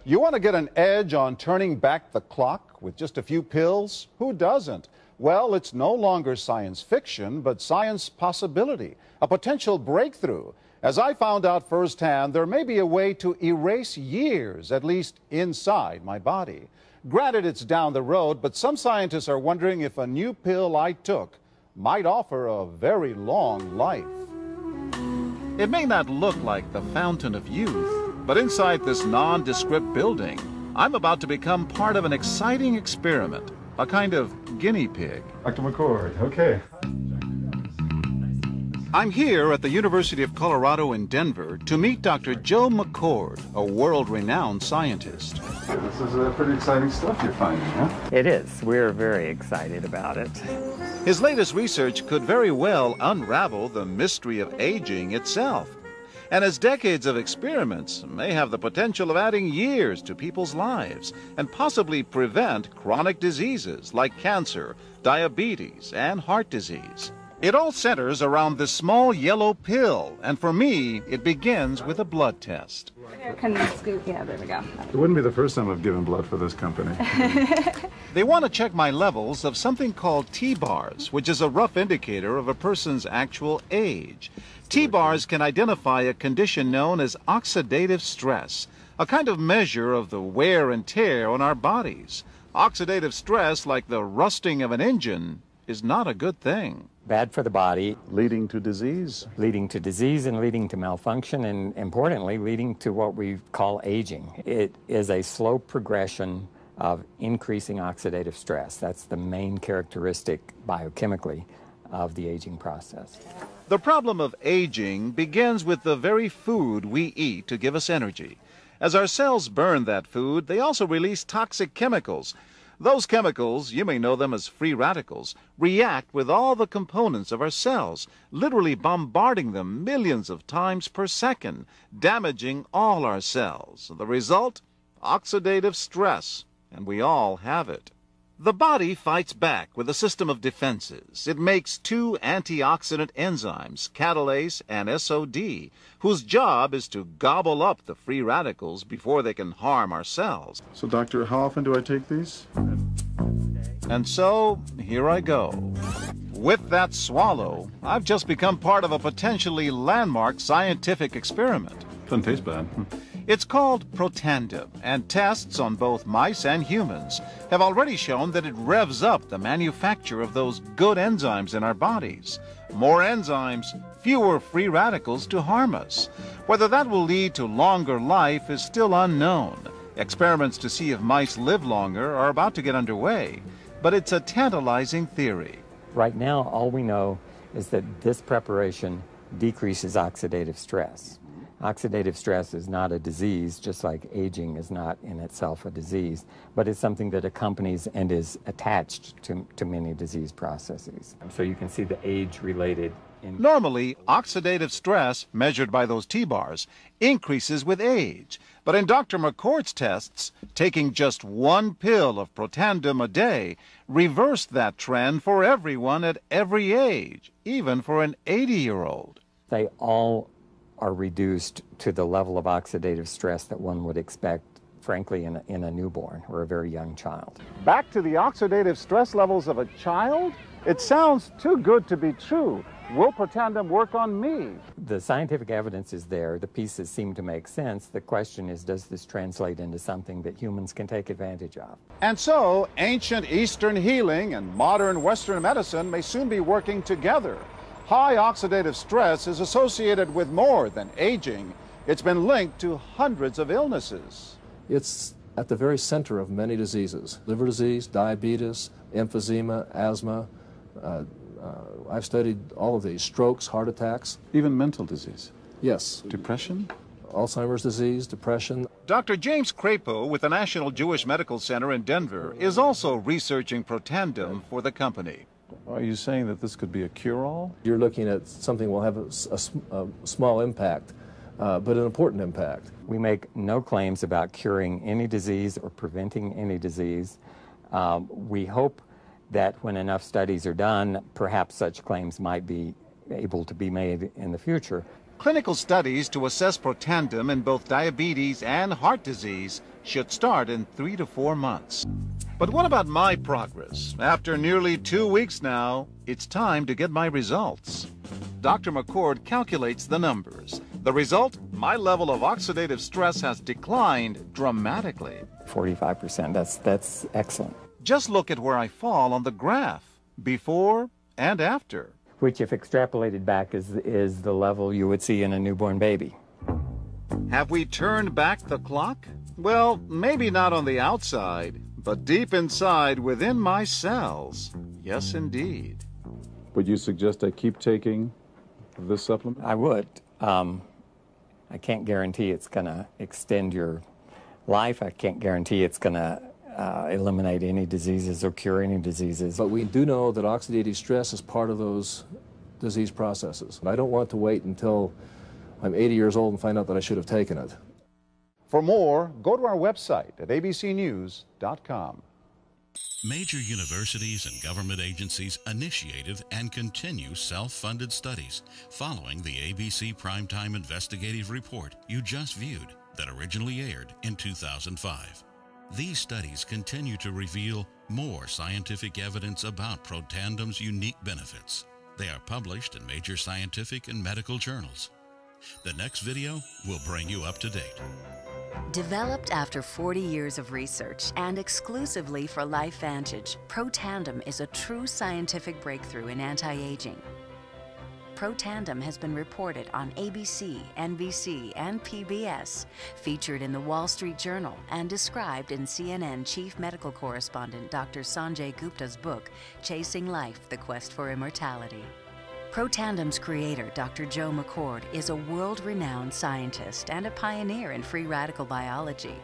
You want to get an edge on turning back the clock with just a few pills? Who doesn't? Well, it's no longer science fiction, but science possibility, a potential breakthrough. As I found out firsthand, there may be a way to erase years, at least inside my body. Granted, it's down the road, but some scientists are wondering if a new pill I took might offer a very long life. It may not look like the fountain of youth, but inside this nondescript building, I'm about to become part of an exciting experiment, a kind of guinea pig. Dr. McCord, okay. I'm here at the University of Colorado in Denver to meet Dr. Joe McCord, a world-renowned scientist. This is pretty exciting stuff you're finding, huh? It is. We're very excited about it. His latest research could very well unravel the mystery of aging itself. And his decades of experiments may have the potential of adding years to people's lives and possibly prevent chronic diseases like cancer, diabetes, and heart disease. It all centers around this small yellow pill, and for me, it begins with a blood test. Can you scoop? Yeah, there we go. It wouldn't be the first time I've given blood for this company. They want to check my levels of something called T-bars, which is a rough indicator of a person's actual age. T-bars can identify a condition known as oxidative stress, a kind of measure of the wear and tear on our bodies. Oxidative stress, like the rusting of an engine, is not a good thing. Bad for the body. Leading to disease? Leading to disease and leading to malfunction, and importantly, leading to what we call aging. It is a slow progression of increasing oxidative stress. That's the main characteristic biochemically of the aging process. The problem of aging begins with the very food we eat to give us energy. As our cells burn that food, they also release toxic chemicals. Those chemicals, you may know them as free radicals, react with all the components of our cells, literally bombarding them millions of times per second, damaging all our cells. The result? Oxidative stress, and we all have it. The body fights back with a system of defenses. It makes two antioxidant enzymes, catalase and SOD, whose job is to gobble up the free radicals before they can harm our cells. So, doctor, how often do I take these? And so, here I go. With that swallow, I've just become part of a potentially landmark scientific experiment. Doesn't taste bad. It's called Protandim, and tests on both mice and humans have already shown that it revs up the manufacture of those good enzymes in our bodies. More enzymes, fewer free radicals to harm us. Whether that will lead to longer life is still unknown. Experiments to see if mice live longer are about to get underway, but it's a tantalizing theory. Right now, all we know is that this preparation decreases oxidative stress. Oxidative stress is not a disease, just like aging is not in itself a disease, but it's something that accompanies and is attached to many disease processes. So you can see the age-related. Normally, oxidative stress, measured by those T-bars, increases with age. But in Dr. McCord's tests, taking just one pill of Protandim a day reversed that trend for everyone at every age, even for an 80-year-old. They all are reduced to the level of oxidative stress that one would expect, frankly, in a newborn or a very young child. Back to the oxidative stress levels of a child? It sounds too good to be true. Will Protandim work on me? The scientific evidence is there. The pieces seem to make sense. The question is, does this translate into something that humans can take advantage of? And so, ancient Eastern healing and modern Western medicine may soon be working together. High oxidative stress is associated with more than aging. It's been linked to hundreds of illnesses. It's at the very center of many diseases: liver disease, diabetes, emphysema, asthma. I've studied all of these: strokes, heart attacks. Even mental disease? Yes. Depression? Alzheimer's disease, depression. Dr. James Crapo with the National Jewish Medical Center in Denver is also researching Protandim for the company. Are you saying that this could be a cure-all? You're looking at something that will have a small impact, but an important impact. We make no claims about curing any disease or preventing any disease. We hope that when enough studies are done, perhaps such claims might be able to be made in the future. Clinical studies to assess Protandim in both diabetes and heart disease should start in 3 to 4 months. But what about my progress? After nearly 2 weeks now, it's time to get my results. Dr. McCord calculates the numbers. The result? My level of oxidative stress has declined dramatically. 45%, that's excellent. Just look at where I fall on the graph, before and after. Which, if extrapolated back, is the level you would see in a newborn baby. Have we turned back the clock? Well, maybe not on the outside, but deep inside within my cells. Yes, indeed. Would you suggest I keep taking this supplement? I would. I can't guarantee it's going to extend your life. I can't guarantee it's going to eliminate any diseases or cure any diseases. But we do know that oxidative stress is part of those disease processes. And I don't want to wait until I'm 80 years old and find out that I should have taken it. For more, go to our website at abcnews.com. Major universities and government agencies initiated and continue self-funded studies following the ABC Primetime Investigative report you just viewed that originally aired in 2005. These studies continue to reveal more scientific evidence about Protandim's unique benefits. They are published in major scientific and medical journals. The next video will bring you up to date. Developed after 40 years of research and exclusively for LifeVantage, Protandim is a true scientific breakthrough in anti-aging. Protandim has been reported on ABC, NBC, and PBS, featured in the Wall Street Journal, and described in CNN Chief Medical Correspondent Dr. Sanjay Gupta's book, Chasing Life: The Quest for Immortality. Protandim's creator, Dr. Joe McCord, is a world-renowned scientist and a pioneer in free radical biology.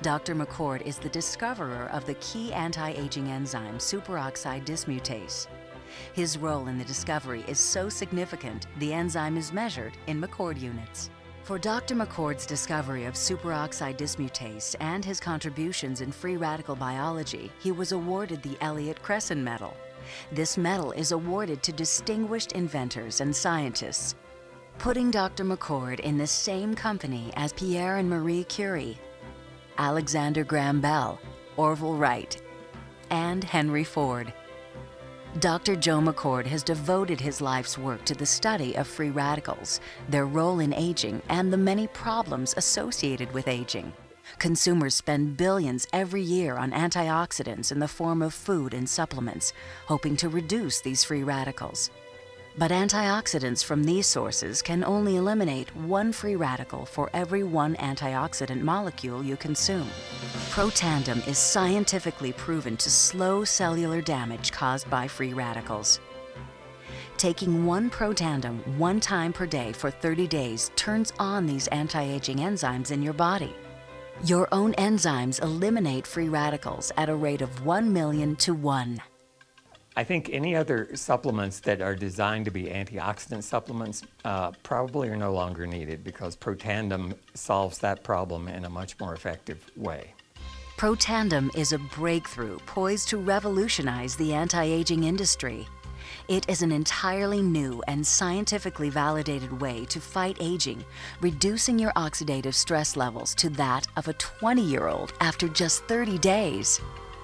Dr. McCord is the discoverer of the key anti-aging enzyme superoxide dismutase. His role in the discovery is so significant, the enzyme is measured in McCord units. For Dr. McCord's discovery of superoxide dismutase and his contributions in free radical biology, he was awarded the Elliott-Cresson Medal. This medal is awarded to distinguished inventors and scientists, putting Dr. McCord in the same company as Pierre and Marie Curie, Alexander Graham Bell, Orville Wright, and Henry Ford. Dr. Joe McCord has devoted his life's work to the study of free radicals, their role in aging, and the many problems associated with aging. Consumers spend billions every year on antioxidants in the form of food and supplements, hoping to reduce these free radicals. But antioxidants from these sources can only eliminate one free radical for every one antioxidant molecule you consume. Protandim is scientifically proven to slow cellular damage caused by free radicals. Taking one Protandim 1 time per day for 30 days turns on these anti-aging enzymes in your body. Your own enzymes eliminate free radicals at a rate of 1 million to 1. I think any other supplements that are designed to be antioxidant supplements probably are no longer needed because Protandim solves that problem in a much more effective way. Protandim is a breakthrough poised to revolutionize the anti-aging industry. It is an entirely new and scientifically validated way to fight aging, reducing your oxidative stress levels to that of a 20-year-old after just 30 days.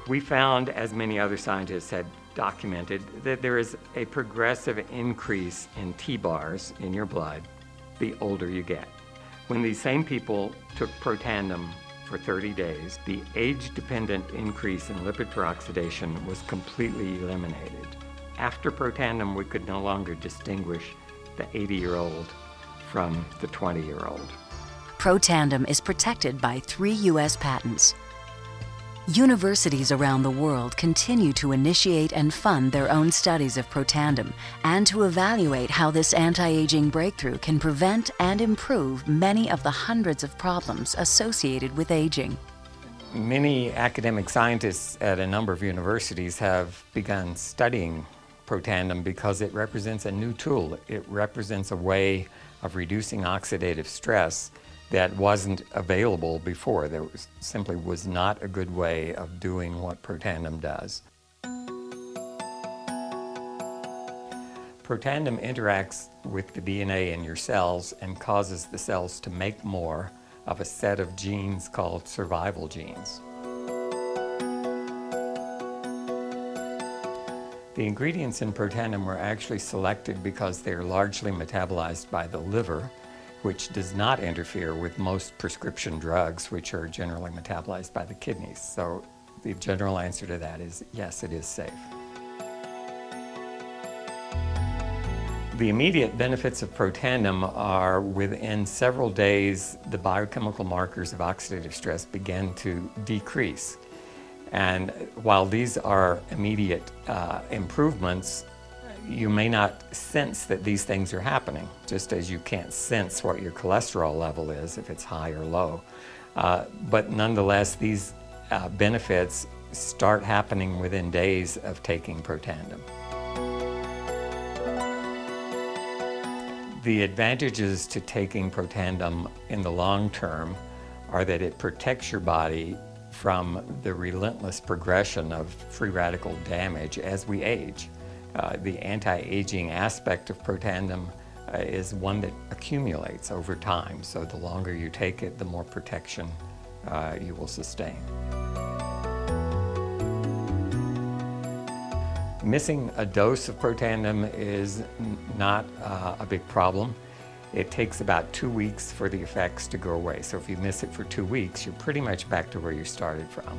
We found, as many other scientists had documented, that there is a progressive increase in T-bars in your blood the older you get. When these same people took Protandim for 30 days, the age-dependent increase in lipid peroxidation was completely eliminated. After Protandim, we could no longer distinguish the 80-year-old from the 20-year-old. Protandim is protected by 3 U.S. patents. Universities around the world continue to initiate and fund their own studies of Protandim and to evaluate how this anti-aging breakthrough can prevent and improve many of the hundreds of problems associated with aging. Many academic scientists at a number of universities have begun studying Protandim because it represents a new tool. It represents a way of reducing oxidative stress that wasn't available before. There simply was not a good way of doing what Protandim does. Protandim interacts with the DNA in your cells and causes the cells to make more of a set of genes called survival genes. The ingredients in Protandim were actually selected because they are largely metabolized by the liver, which does not interfere with most prescription drugs, which are generally metabolized by the kidneys. So the general answer to that is yes, it is safe. The immediate benefits of Protandim are within several days, the biochemical markers of oxidative stress begin to decrease. And while these are immediate improvements, you may not sense that these things are happening, just as you can't sense what your cholesterol level is, if it's high or low. But nonetheless, these benefits start happening within days of taking Protandim. The advantages to taking Protandim in the long term are that it protects your body from the relentless progression of free radical damage as we age. The anti-aging aspect of Protandim is one that accumulates over time, so the longer you take it, the more protection you will sustain. Missing a dose of Protandim is not a big problem. It takes about 2 weeks for the effects to go away. So if you miss it for 2 weeks, you're pretty much back to where you started from.